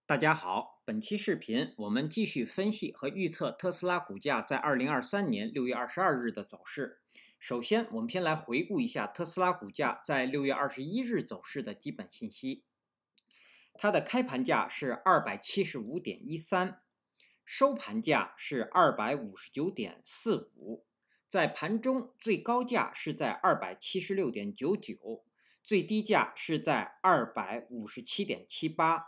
大家好，本期视频我们继续分析和预测特斯拉股价在2023年6月22日的走势。首先，我们先来回顾一下特斯拉股价在6月21日走势的基本信息。它的开盘价是275.13，收盘价是259.45，在盘中最高价是在276.99，最低价是在257.78。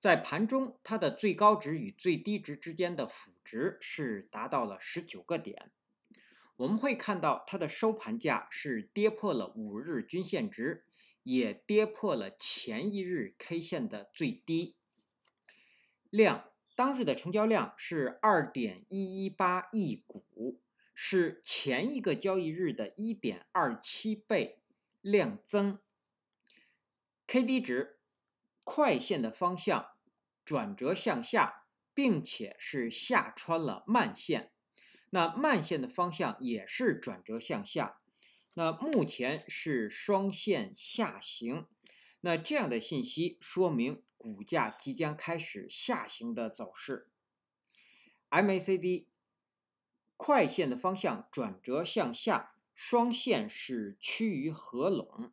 在盘中，它的最高值与最低值之间的幅值是达到了19个点。我们会看到它的收盘价是跌破了5日均线值，也跌破了前一日 K 线的最低。当日的成交量是2.118亿股，是前一个交易日的 1.27 倍量增。KD 值快线的方向转折向下，并且是下穿了慢线，那慢线的方向也是转折向下，那目前是双线下行，那这样的信息说明股价即将开始下行的走势。MACD 快线的方向转折向下，双线是趋于合拢，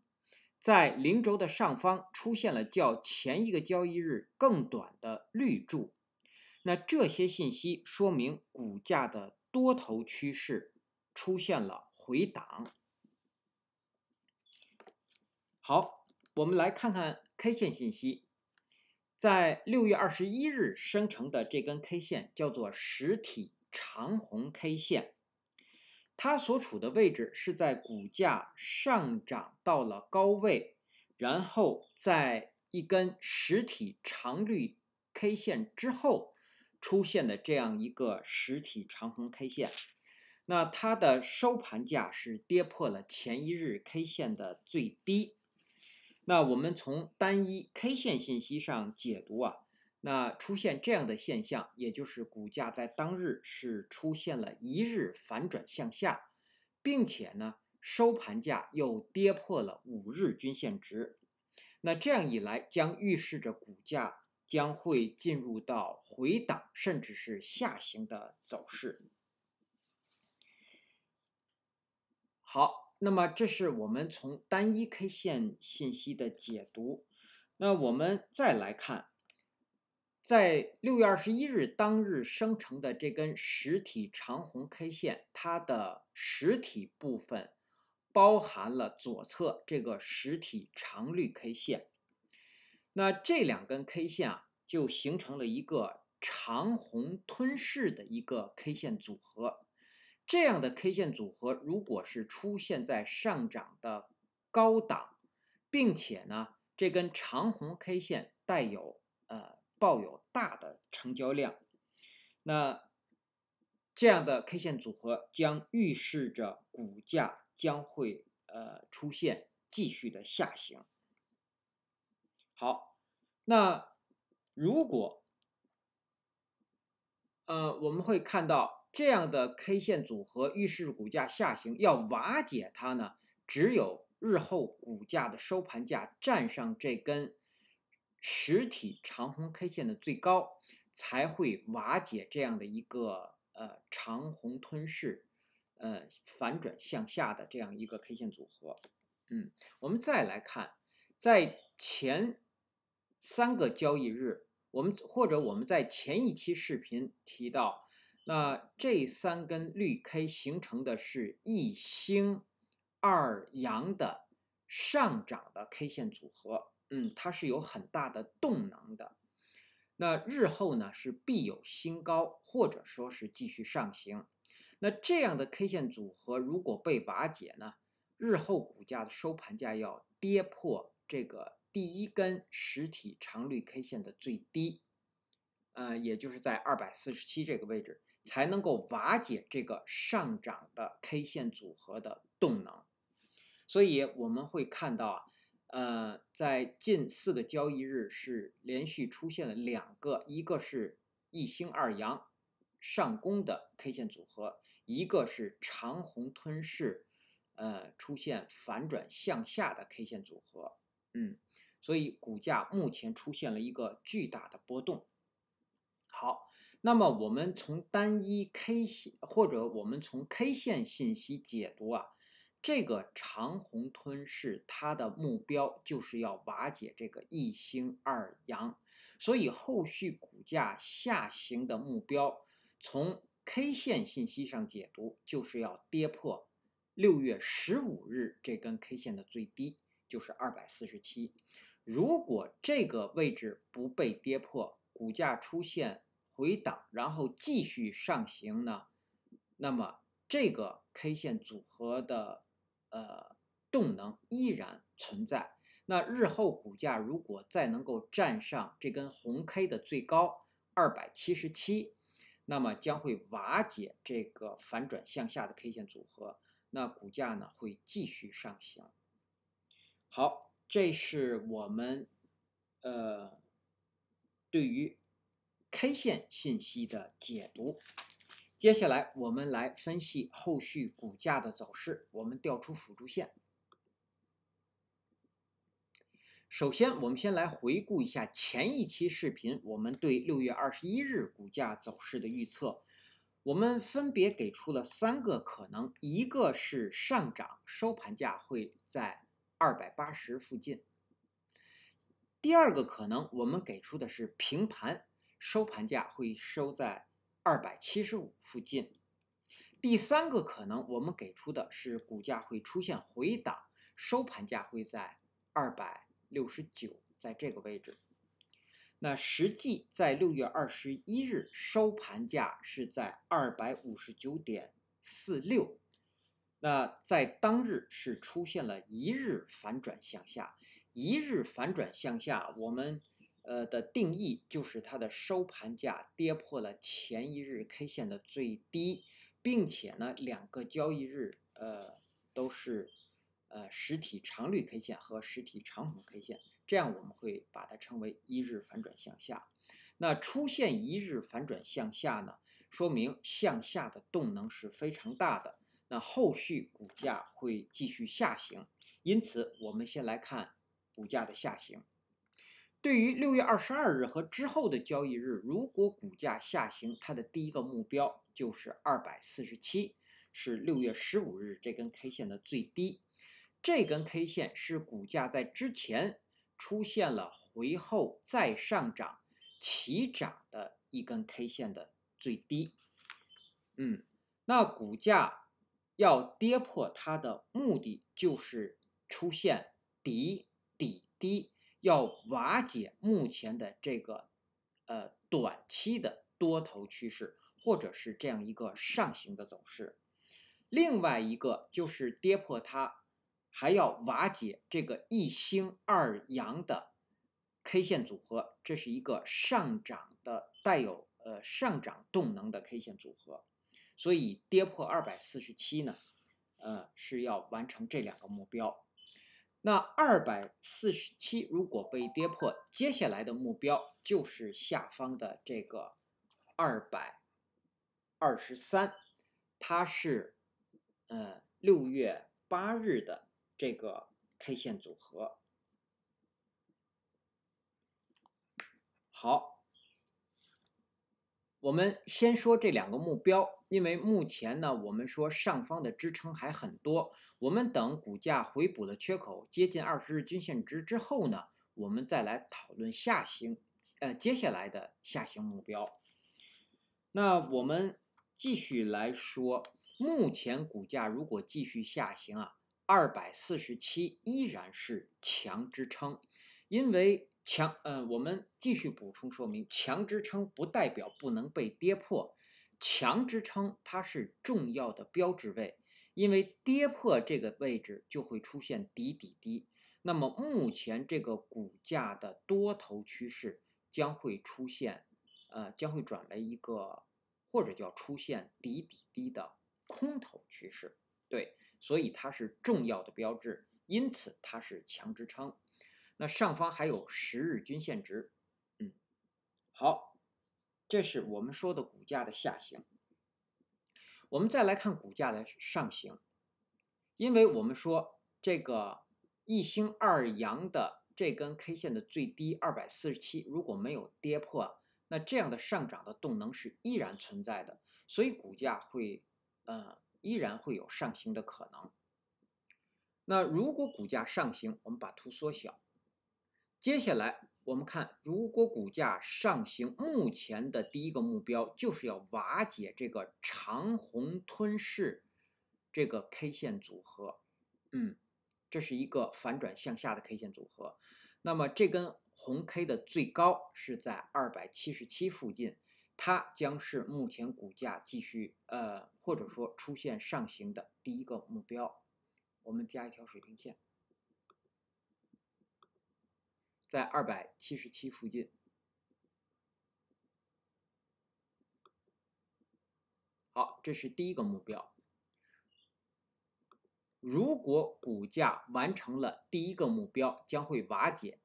在零轴的上方出现了较前一个交易日更短的绿柱，那这些信息说明股价的多头趋势出现了回档。好，我们来看看 K 线信息。在6月21日生成的这根 K 线叫做实体长红 K 线，它所处的位置是在股价上涨到了高位，然后在一根实体长绿 K 线之后出现的这样一个实体长红 K 线。那它的收盘价是跌破了前一日 K 线的最低。那我们从单一 K 线信息上解读那出现这样的现象，也就是股价在当日是出现了一日反转向下，并且呢，收盘价又跌破了5日均线值。那这样一来，将预示着股价将会进入到回档甚至是下行的走势。好，那么这是我们从单一 K 线信息的解读。那我们再来看，在6月21日当日生成的这根实体长红 K 线，它的实体部分包含了左侧这个实体长绿 K 线。那这两根 K 线就形成了一个长红吞噬的一个 K 线组合。这样的 K 线组合，如果是出现在上涨的高档，并且呢，这根长红 K 线抱有大的成交量，那这样的 K 线组合将预示着股价将会出现继续的下行。好，那如果我们会看到这样的 K 线组合预示股价下行，要瓦解它呢，只有日后股价的收盘价站上这根实体长红 K 线的最高，才会瓦解这样的一个长红吞噬反转向下的这样一个 K 线组合。我们再来看，在前3个交易日，我们在前一期视频提到，那这3根绿 K 形成的是一星二阳的上涨的 K 线组合，它是有很大的动能的。那日后呢是必有新高，或者说是继续上行。那这样的 K 线组合如果被瓦解呢，日后股价的收盘价要跌破这个第一根实体长绿 K 线的最低，也就是在247这个位置，才能够瓦解这个上涨的 K 线组合的动能。所以我们会看到在近4个交易日是连续出现了2个，一个是一星二阳上攻的 K 线组合，一个是长红吞噬出现反转向下的 K 线组合。所以股价目前出现了一个巨大的波动。好，那么我们从单一 K 线或者我们从 K 线信息解读啊，这个长虹吞噬它的目标就是要瓦解这个一星二阳，所以后续股价下行的目标，从 K 线信息上解读就是要跌破6月15日这根 K 线的最低，就是247。如果这个位置不被跌破，股价出现回档，然后继续上行呢，那么这个 K 线组合的动能依然存在。那日后股价如果再能够站上这根红 K 的最高277，那么将会瓦解这个反转向下的 K 线组合，那股价呢会继续上行。好，这是我们对于 K 线信息的解读。接下来我们来分析后续股价的走势。我们调出辅助线。首先，我们先来回顾一下前一期视频我们对6月21日股价走势的预测。我们分别给出了3个可能，一个是上涨，收盘价会在280附近；第二个可能，我们给出的是平盘，收盘价会收在275附近；第三个可能，我们给出的是股价会出现回档，收盘价会在269，在这个位置。那实际在6月21日收盘价是在259.46，那在当日是出现了一日反转向下。一日反转向下，我们的定义就是它的收盘价跌破了前一日 K 线的最低，并且呢2个交易日都是实体长绿 K 线和实体长红 K 线，这样我们会把它称为一日反转向下。那出现一日反转向下呢，说明向下的动能是非常大的，那后续股价会继续下行。因此我们先来看股价的下行。对于6月22日和之后的交易日，如果股价下行，它的第一个目标就是247，是6月15日这根 K 线的最低。这根 K 线是股价在之前出现了回后再上涨齐涨的一根 K 线的最低。那股价要跌破它的目的就是出现底低，要瓦解目前的这个短期的多头趋势，或者是这样一个上行的走势。另外一个就是跌破它，还要瓦解这个一星二阳的 K 线组合，这是一个上涨的带有上涨动能的 K 线组合。所以跌破247呢，是要完成这2个目标。那247如果被跌破，接下来的目标就是下方的这个223，它是6月8日的这个 K 线组合。好，我们先说这2个目标，因为目前呢，我们说上方的支撑还很多，我们等股价回补了缺口，接近20日均线值之后呢，我们再来讨论接下来的下行目标。那我们继续来说，目前股价如果继续下行啊，247依然是强支撑，因为我们继续补充说明，强支撑不代表不能被跌破，强支撑它是重要的标志位，因为跌破这个位置就会出现底低，那么目前这个股价的多头趋势将会出现，将会转为一个或者叫出现底低的空头趋势，对，所以它是重要的标志，因此它是强支撑。那上方还有10日均线值，好，这是我们说的股价的下行。我们再来看股价的上行，因为我们说这个一星二阳的这根 K 线的最低247如果没有跌破，那这样的上涨的动能是依然存在的，所以股价会依然会有上行的可能。那如果股价上行，我们把图缩小。接下来我们看，如果股价上行，目前的第一个目标就是要瓦解这个长红吞噬这个 K 线组合。这是一个反转向下的 K 线组合。那么这根红 K 的最高是在277附近，它将是目前股价继续或者说出现上行的第一个目标。我们加一条水平线，在277附近。好，这是第一个目标。如果股价完成了第一个目标，将会瓦解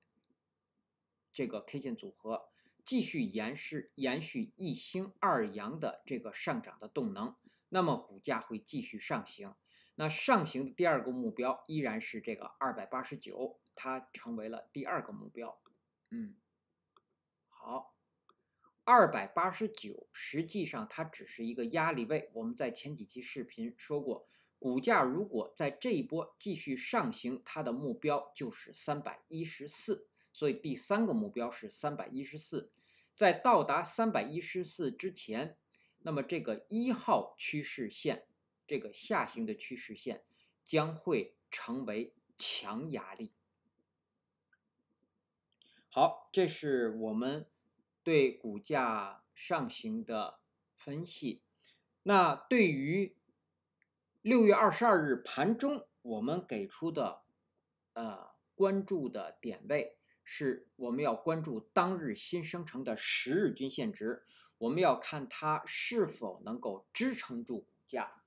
这个 K 线组合，继续延续一星二阳的这个上涨的动能，那么股价会继续上行。那上行的第二个目标依然是这个289，它成为了第二个目标。好，289实际上它只是一个压力位。我们在前几期视频说过，股价如果在这一波继续上行，它的目标就是314，所以第三个目标是314。在到达314之前，那么这个1号趋势线，这个下行的趋势线将会成为强压力。好，这是我们对股价上行的分析。那对于6月22日盘中我们给出的关注的点位是，我们要关注当日新生成的10日均线值，我们要看它是否能够支撑住股价。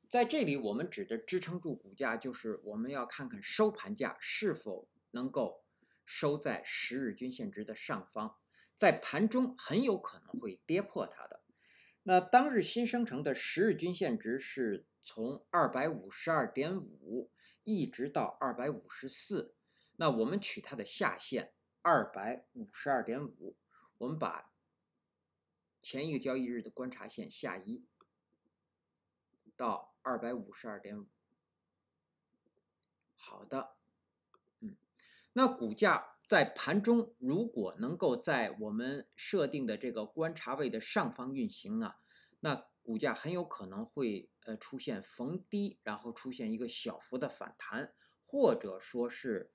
在这里我们指的支撑住股价，就是我们要看看收盘价是否能够收在10日均线值的上方，在盘中很有可能会跌破它的。那当日新生成的10日均线值是从252.5一直到254，那我们取它的下限252.5，我们把前一个交易日的观察线下移到252.5。好的，那股价在盘中如果能够在我们设定的这个观察位的上方运行啊，那股价很有可能会出现逢低，然后出现一个小幅的反弹，或者说是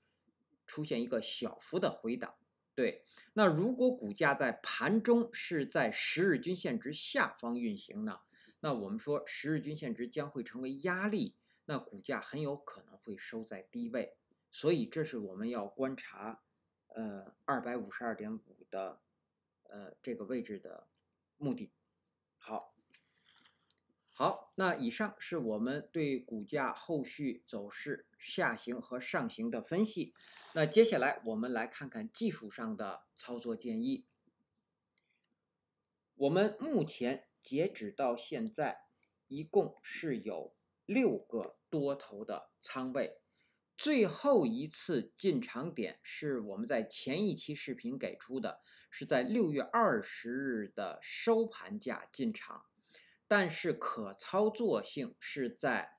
出现一个小幅的回档。对，那如果股价在盘中是在10日均线值下方运行呢，那我们说10日均线值将会成为压力，那股价很有可能会收在低位。所以这是我们要观察252.5的这个位置的目的。好，那以上是我们对股价后续走势下行和上行的分析。那接下来我们来看看技术上的操作建议。我们目前截止到现在，一共是有6个多头的仓位。最后一次进场点是我们在前一期视频给出的，是在6月20日的收盘价进场，但是可操作性是在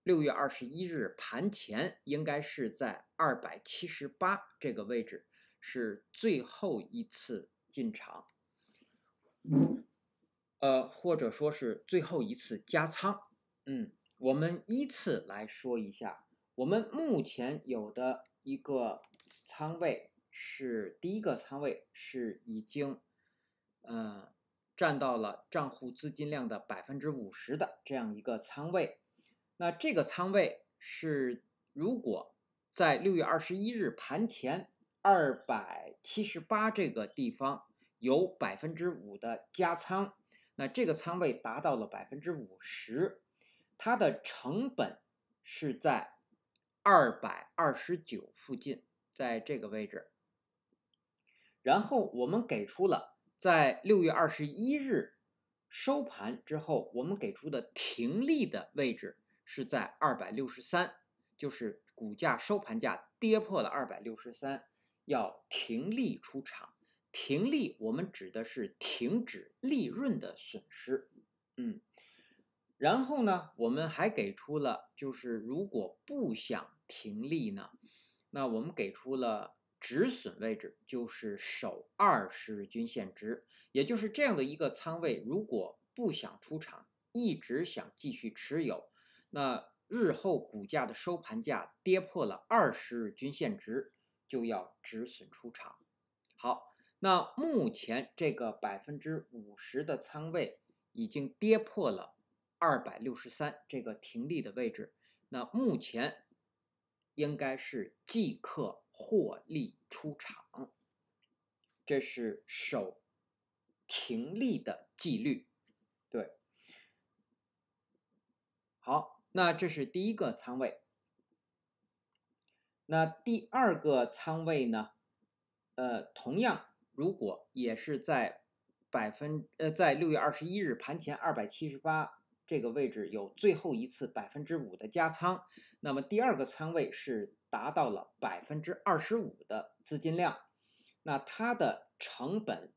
6月21日盘前，应该是在278这个位置，是最后一次进场，或者说是最后一次加仓。我们依次来说一下。我们目前有的一个仓位是第一个仓位是已经占到了账户资金量的50%的这样一个仓位。那这个仓位是如果在6月21日盘前278这个地方有5%的加仓，那这个仓位达到了50%，它的成本是在229附近，在这个位置。然后我们给出了在6月21日收盘之后，我们给出的停利的位置是在263，就是股价收盘价跌破了263，要停利出场。停利我们指的是停止利润的损失。然后呢，我们还给出了，就是如果不想停利呢，那我们给出了止损位置，就是守20日均线值，也就是这样的一个仓位，如果不想出场，一直想继续持有，那日后股价的收盘价跌破了20日均线值，就要止损出场。好，那目前这个50%的仓位已经跌破了263这个停利的位置，那目前应该是即刻获利出场，这是守停利的纪律。对，好，那这是第一个仓位。那第二个仓位呢？同样，如果也是在6月21日盘前278这个位置有最后一次5%的加仓，那么第二个仓位是达到了25%的资金量，那它的成本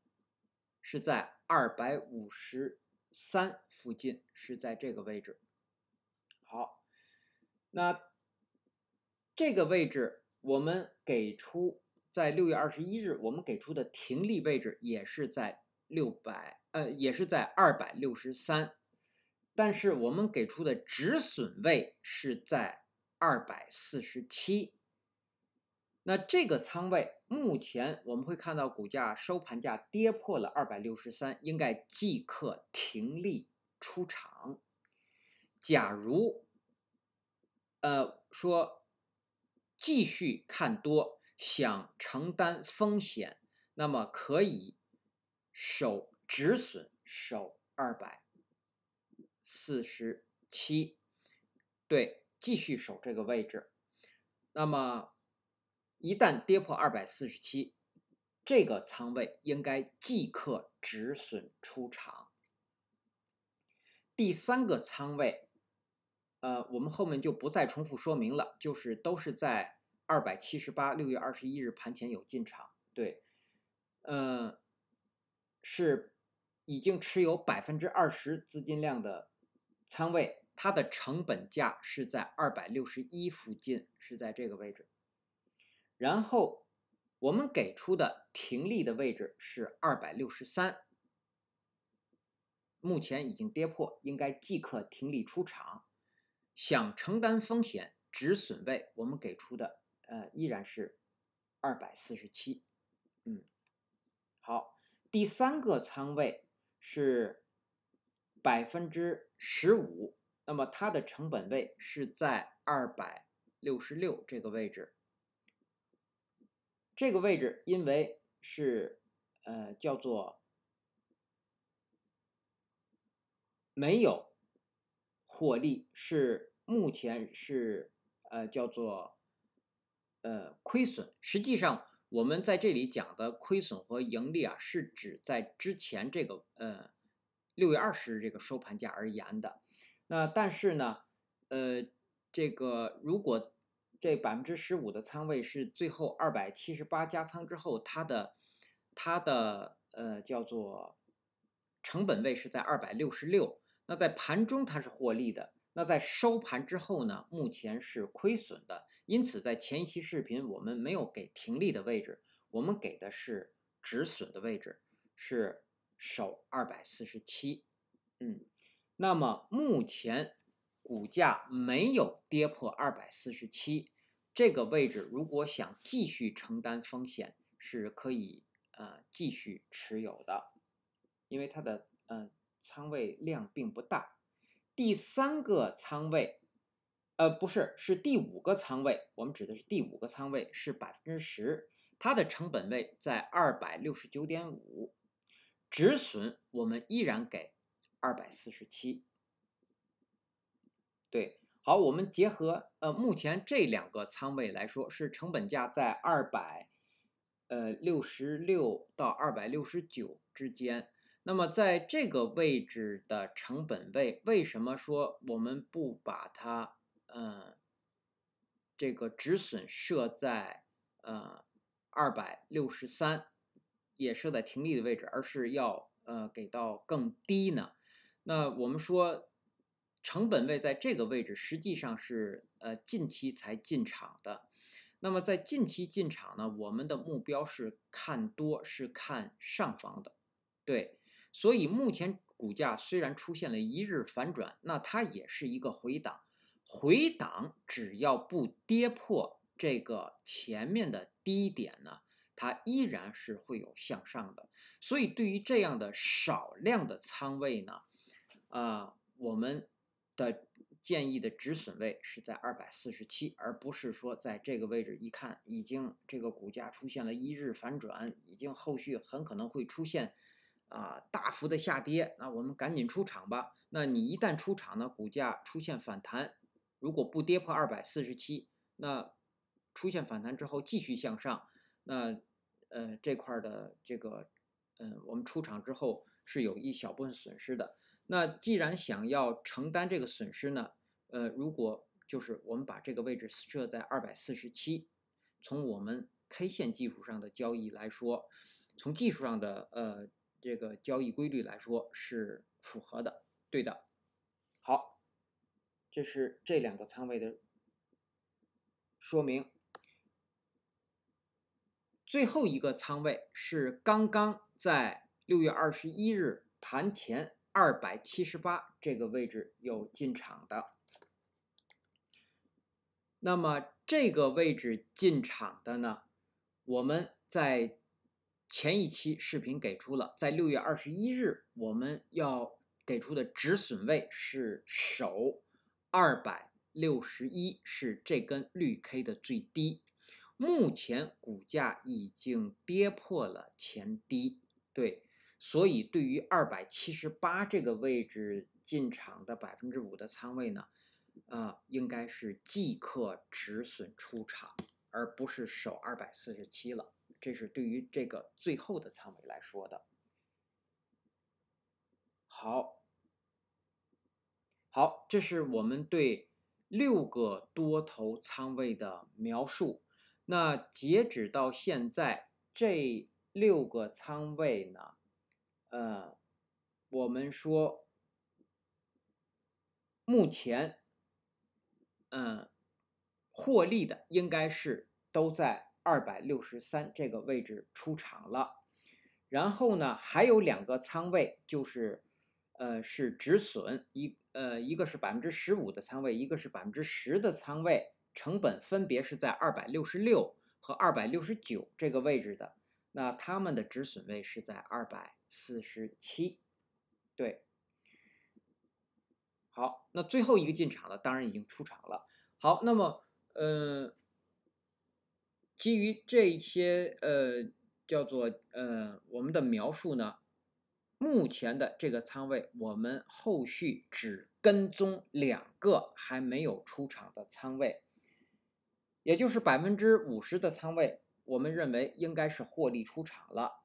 是在253附近，是在这个位置。好，那这个位置我们给出在6月21日我们给出的停利位置也是在263，但是我们给出的止损位是在247。那这个仓位目前我们会看到股价收盘价跌破了263，应该即刻停利出场。假如说继续看多，想承担风险，那么可以守止损，守247，对，继续守这个位置。那么一旦跌破247，这个仓位应该即刻止损出场。第三个仓位，我们后面就不再重复说明了，就是都是在278，6月21日盘前有进场，对，是已经持有20%资金量的仓位，它的成本价是在261附近，是在这个位置。然后我们给出的停利的位置是263，目前已经跌破，应该即刻停利出场。想承担风险，止损位我们给出的依然是247。好，第三个仓位是15%，那么它的成本位是在266这个位置。这个位置因为是叫做没有获利，是目前是叫做亏损。实际上我们在这里讲的亏损和盈利啊，是指在之前这个6月20日这个收盘价而言的。那但是呢，这个如果这15%的仓位是最后278加仓之后，它的叫做成本位是在266，那在盘中它是获利的，那在收盘之后呢，目前是亏损的。因此在前一期视频我们没有给停利的位置，我们给的是止损的位置，是守247。那么目前股价没有跌破247这个位置，如果想继续承担风险，是可以继续持有的，因为它的仓位量并不大。第三个仓位，不是，是第五个仓位，我们指的是第五个仓位是10%，它的成本位在269.5，止损我们依然给247。对，好，我们结合目前这两个仓位来说，是成本价在266到269之间。那么在这个位置的成本位，为什么说我们不把它这个止损设在263，也设在停利的位置，而是要给到更低呢？那我们说成本位在这个位置，实际上是近期才进场的。那么在近期进场呢，我们的目标是看多，是看上方的，对。所以目前股价虽然出现了一日反转，那它也是一个回档。回档只要不跌破这个前面的低点呢，它依然是会有向上的。所以对于这样的少量的仓位呢，我们的建议的止损位是在247，而不是说在这个位置一看已经这个股价出现了一日反转，已经后续很可能会出现大幅的下跌，那我们赶紧出场吧。那你一旦出场呢，股价出现反弹，如果不跌破247，那出现反弹之后继续向上，那这块的这个我们出场之后是有一小部分损失的。那既然想要承担这个损失呢，如果就是我们把这个位置设在247，从我们 K 线技术上的交易来说，从技术上的这个交易规律来说是符合的，对的。好，这是这两个仓位的说明。最后一个仓位是刚刚在6月21日盘前278这个位置有进场的。那么这个位置进场的呢，我们在前一期视频给出了，在6月21日我们要给出的止损位是守261，是这根绿 K 的最低。目前股价已经跌破了前低，对，所以对于278这个位置进场的5%的仓位呢，应该是即刻止损出场，而不是守247了。这是对于这个最后的仓位来说的。好，这是我们对6个多头仓位的描述。那截止到现在，这6个仓位呢，我们说目前，获利的应该是都在263这个位置出场了。然后呢，还有2个仓位就是是止损，一个是15%的仓位，一个是10%的仓位，成本分别是在266和269这个位置的。那他们的止损位是在247，对。好，那最后一个进场了，当然已经出场了。好，那么基于这些叫做我们的描述呢，目前的这个仓位，我们后续只跟踪2个还没有出场的仓位，也就是50%的仓位，我们认为应该是获利出场了，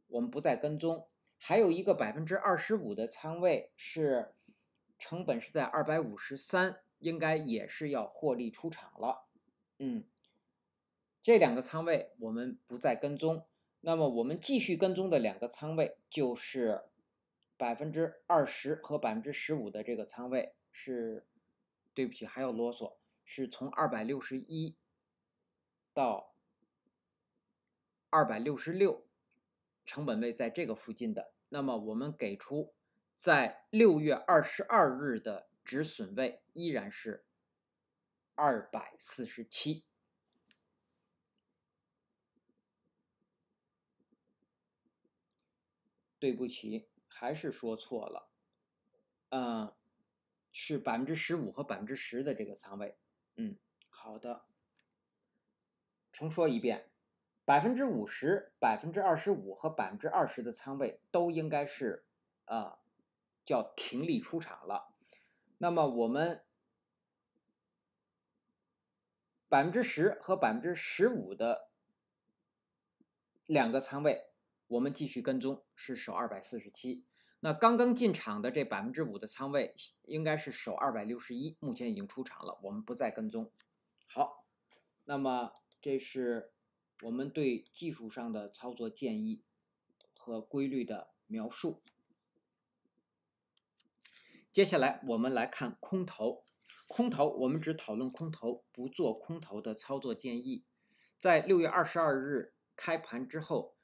我们不再跟踪。还有一个25%的仓位是成本是在253，应该也是要获利出场了。这2个仓位我们不再跟踪。那么我们继续跟踪的2个仓位就是20%和15%的这个仓位是，对不起，还要啰嗦，是从261到266，成本位在这个附近的。那么我们给出在6月22日的止损位依然是247。对不起，还是说错了，是15%和10%的这个仓位。好的，重说一遍，50%、25%和20%的仓位都应该是叫停利出场了。那么我们10%和15%的2个仓位，我们继续跟踪，是守247。那刚刚进场的这5%的仓位应该是守261，目前已经出场了，我们不再跟踪。好，那么这是我们对技术上的操作建议和规律的描述。接下来我们来看空头。空头我们只讨论空头，不做空头的操作建议。在6月22日开盘之后，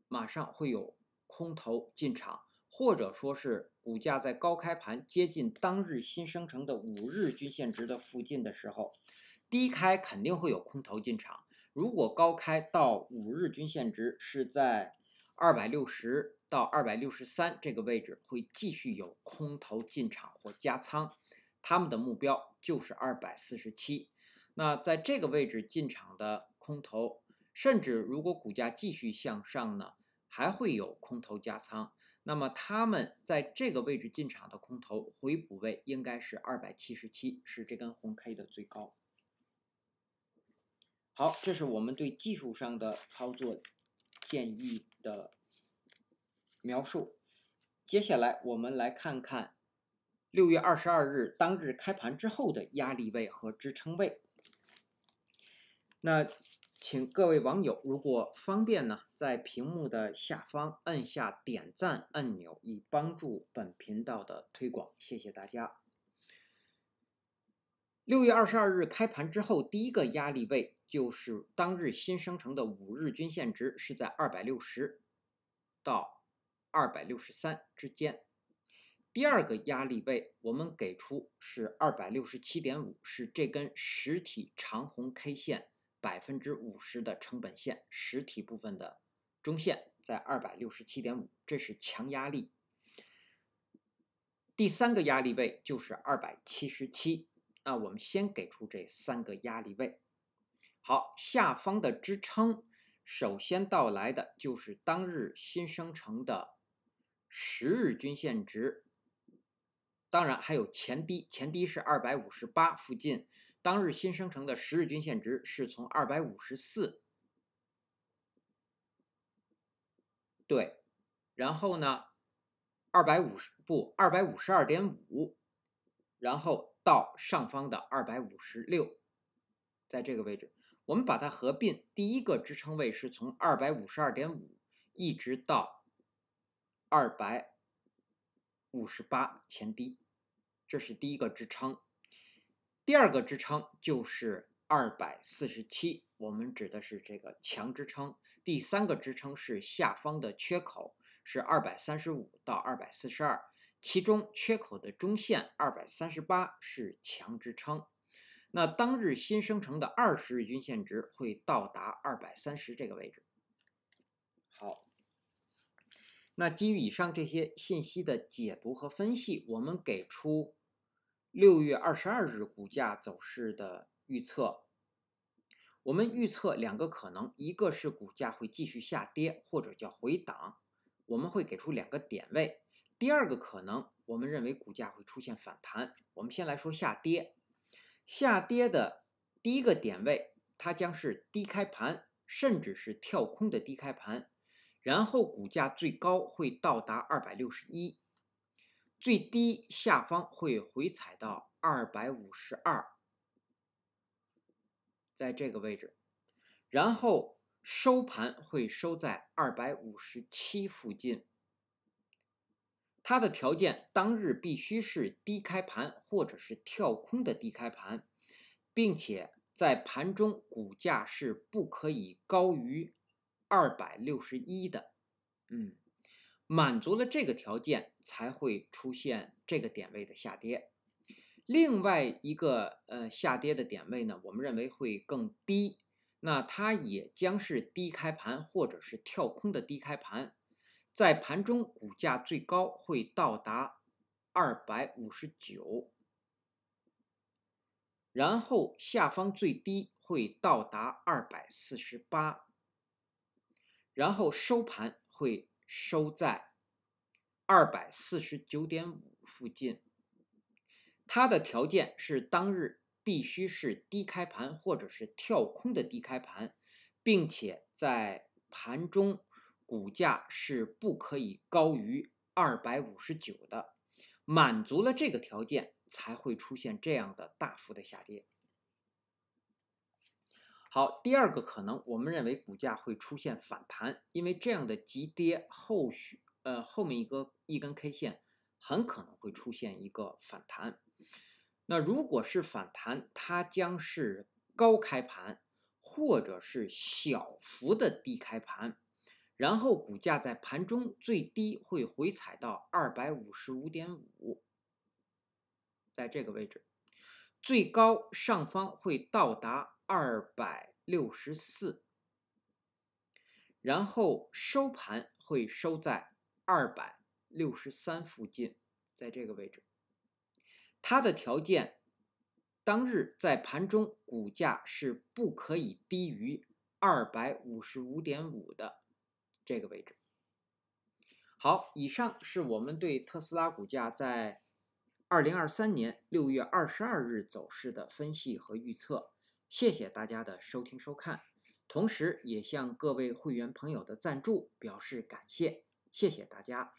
马上会有空头进场，或者说是股价在高开盘接近当日新生成的5日均线值的附近的时候，低开肯定会有空头进场。如果高开到5日均线值是在260到263这个位置，会继续有空头进场或加仓，他们的目标就是247。那在这个位置进场的空头，甚至如果股价继续向上呢，还会有空头加仓。那么他们在这个位置进场的空头回补位应该是277，是这根红 K 的最高。好，这是我们对技术上的操作建议的描述。接下来我们来看看6月22日当日开盘之后的压力位和支撑位。那请各位网友如果方便呢，在屏幕的下方按下点赞按钮，以帮助本频道的推广，谢谢大家。6月22日开盘之后，第一个压力位就是当日新生成的5日均线值是在260到263之间。第二个压力位我们给出是267.5，是这根实体长红 K 线50%的成本线，实体部分的中线在267.5，这是强压力。第三个压力位就是277。那我们先给出这3个压力位。好，下方的支撑首先到来的就是当日新生成的10日均线值，当然还有前低，前低是258附近，当日新生成的10日均线值是从254，对，然后呢252.5，然后到上方的256，在这个位置，我们把它合并，第一个支撑位是从252.5一直到258前低，这是第一个支撑。第二个支撑就是247，我们指的是这个强支撑。第三个支撑是下方的缺口，是235到242，其中缺口的中线238是强支撑。那当日新生成的20日均线值会到达230这个位置。好，那基于以上这些信息的解读和分析，我们给出6月22日股价走势的预测。我们预测2个可能，一个是股价会继续下跌，或者叫回档，我们会给出2个点位。第二个可能，我们认为股价会出现反弹。我们先来说下跌。下跌的第一个点位，它将是低开盘，甚至是跳空的低开盘，然后股价最高会到达261，最低下方会回踩到252，在这个位置，然后收盘会收在257附近。它的条件当日必须是低开盘或者是跳空的低开盘，并且在盘中股价是不可以高于261的。满足了这个条件才会出现这个点位的下跌。另外一个下跌的点位呢，我们认为会更低，那它也将是低开盘或者是跳空的低开盘。在盘中股价最高会到达259，然后下方最低会到达248，然后收盘会收在249.5附近。它的条件是当日必须是低开盘或者是跳空的低开盘，并且在盘中股价是不可以高于259的，满足了这个条件才会出现这样的大幅的下跌。好，第二个可能，我们认为股价会出现反弹，因为这样的急跌后面一根 K 线很可能会出现一个反弹。那如果是反弹，它将是高开盘，或者是小幅的低开盘，然后股价在盘中最低会回踩到255.5，在这个位置。最高上方会到达264，然后收盘会收在263附近，在这个位置。它的条件，当日在盘中股价是不可以低于255.5的这个位置。好，以上是我们对特斯拉股价在2023年6月22日走势的分析和预测，谢谢大家的收听收看，同时也向各位会员朋友的赞助表示感谢，谢谢大家。